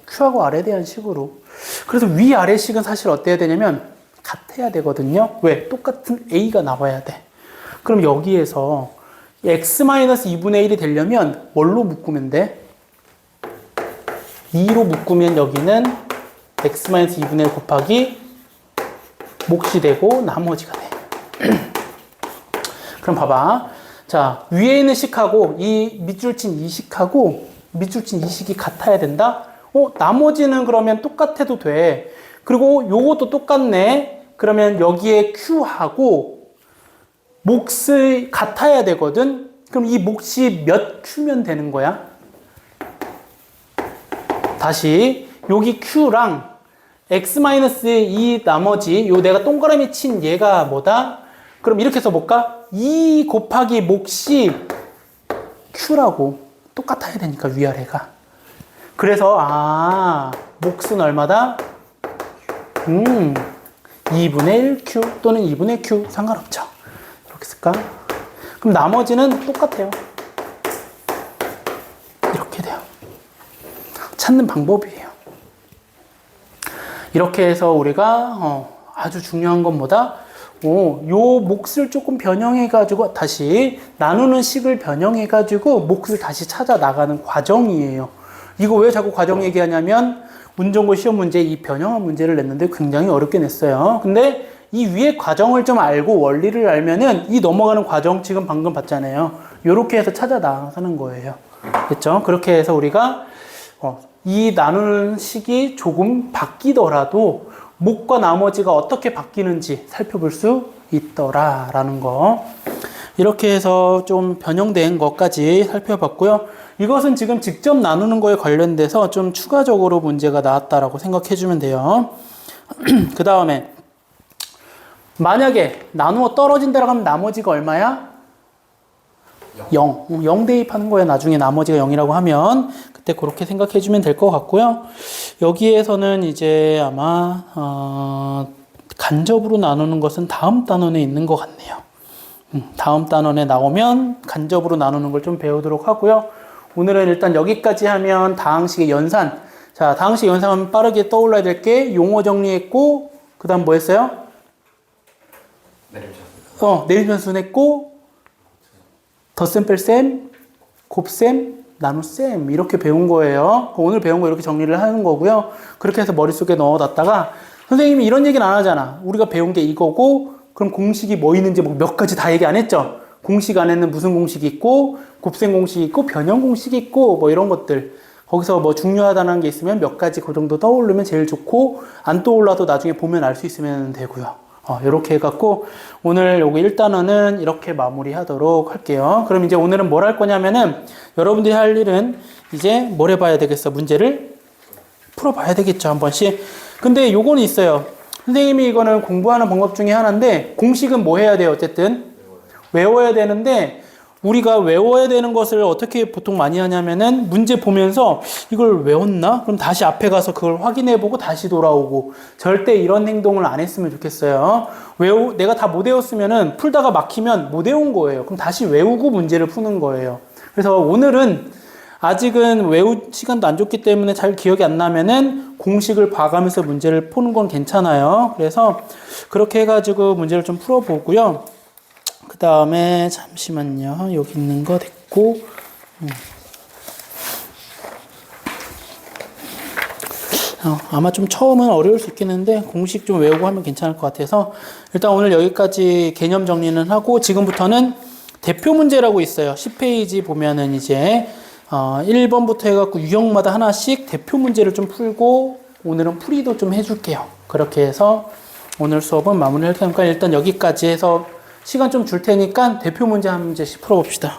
Q하고 R에 대한 식으로. 그래서 위아래 식은 사실 어때야 되냐면 같아야 되거든요. 왜? 똑같은 A가 나와야 돼. 그럼 여기에서 x-2분의 1이 되려면 뭘로 묶으면 돼? 2로 묶으면 여기는 x-2분의 1 곱하기 몫이 되고 나머지가 돼. 그럼 봐봐. 자, 위에 있는 식하고 이 밑줄 친 이 식하고 밑줄 친 이 식이 같아야 된다? 나머지는 그러면 똑같아도 돼. 그리고 요것도 똑같네. 그러면 여기에 Q하고 몫이 같아야 되거든. 그럼 이 몫이 몇 Q면 되는 거야? 다시 여기 Q랑 X-이 나머지 요 내가 동그라미 친 얘가 뭐다? 그럼 이렇게 써볼까? 2 곱하기 몫이 Q라고 똑같아야 되니까 위아래가. 그래서 몫은 얼마다? 2분의 1Q 또는 2분의 Q 상관없죠. 이렇게 쓸까? 그럼 나머지는 똑같아요. 이렇게 돼요. 찾는 방법이에요. 이렇게 해서 우리가 아주 중요한 건 뭐다? 요 몫을 조금 변형해가지고 다시 나누는 식을 변형해가지고 몫을 다시 찾아 나가는 과정이에요. 이거 왜 자꾸 과정 얘기하냐면 운전고 시험 문제 이 변형한 문제를 냈는데 굉장히 어렵게 냈어요. 근데 이 위에 과정을 좀 알고 원리를 알면은 이 넘어가는 과정 지금 방금 봤잖아요. 요렇게 해서 찾아 나가는 거예요. 됐죠? 그렇게 해서 우리가 이 나누는 식이 조금 바뀌더라도 몫과 나머지가 어떻게 바뀌는지 살펴볼 수 있더라라는 거. 이렇게 해서 좀 변형된 것까지 살펴봤고요. 이것은 지금 직접 나누는 거에 관련돼서 좀 추가적으로 문제가 나왔다라고 생각해 주면 돼요. 그 다음에 만약에 나누어 떨어진다라고 하면 나머지가 얼마야? 0. 0 대입하는 거예요. 나중에 나머지가 0이라고 하면 그때 그렇게 생각해 주면 될 것 같고요. 여기에서는 이제 아마 간접으로 나누는 것은 다음 단원에 있는 것 같네요. 다음 단원에 나오면 간접으로 나누는 걸 좀 배우도록 하고요. 오늘은 일단 여기까지 하면 다항식의 연산. 자, 다항식 연산하면 빠르게 떠올라야 될 게 용어 정리했고, 그 다음 뭐 했어요? 내림차순 했고, 덧셈, 뺄셈, 곱셈, 나눗셈 이렇게 배운 거예요. 오늘 배운 거 이렇게 정리를 하는 거고요. 그렇게 해서 머릿속에 넣어놨다가 선생님이 이런 얘기는 안 하잖아. 우리가 배운 게 이거고 그럼 공식이 뭐 있는지 뭐 몇 가지 다 얘기 안 했죠. 공식 안에는 무슨 공식이 있고 곱셈 공식이 있고 변형 공식이 있고 뭐 이런 것들 거기서 뭐 중요하다는 게 있으면 몇 가지 그 정도 떠오르면 제일 좋고 안 떠올라도 나중에 보면 알 수 있으면 되고요. 이렇게 해갖고 오늘 요거 1단원은 이렇게 마무리하도록 할게요. 그럼 이제 오늘은 뭘 할 거냐면은 여러분들이 할 일은 이제 뭘 해봐야 되겠어? 문제를 풀어봐야 되겠죠, 한 번씩. 근데 요거는 있어요. 선생님이 이거는 공부하는 방법 중에 하나인데 공식은 뭐 해야 돼요? 어쨌든 외워야 되는데 우리가 외워야 되는 것을 어떻게 보통 많이 하냐면은 문제 보면서 이걸 외웠나? 그럼 다시 앞에 가서 그걸 확인해보고 다시 돌아오고 절대 이런 행동을 안 했으면 좋겠어요. 내가 다 못 외웠으면은 풀다가 막히면 못 외운 거예요. 그럼 다시 외우고 문제를 푸는 거예요. 그래서 오늘은 아직은 외울 시간도 안 줬기 때문에 잘 기억이 안 나면은 공식을 봐가면서 문제를 푸는 건 괜찮아요. 그래서 그렇게 해가지고 문제를 좀 풀어보고요. 그 다음에 잠시만요. 여기 있는 거 됐고 아마 좀 처음은 어려울 수 있겠는데 공식 좀 외우고 하면 괜찮을 것 같아서 일단 오늘 여기까지 개념 정리는 하고 지금부터는 대표 문제라고 있어요. 10페이지 보면은 이제 1번부터 해갖고 유형마다 하나씩 대표 문제를 좀 풀고 오늘은 풀이도 좀 해줄게요. 그렇게 해서 오늘 수업은 마무리할 테니까 일단 여기까지 해서 시간 좀 줄 테니까 대표 문제 한 문제씩 풀어봅시다.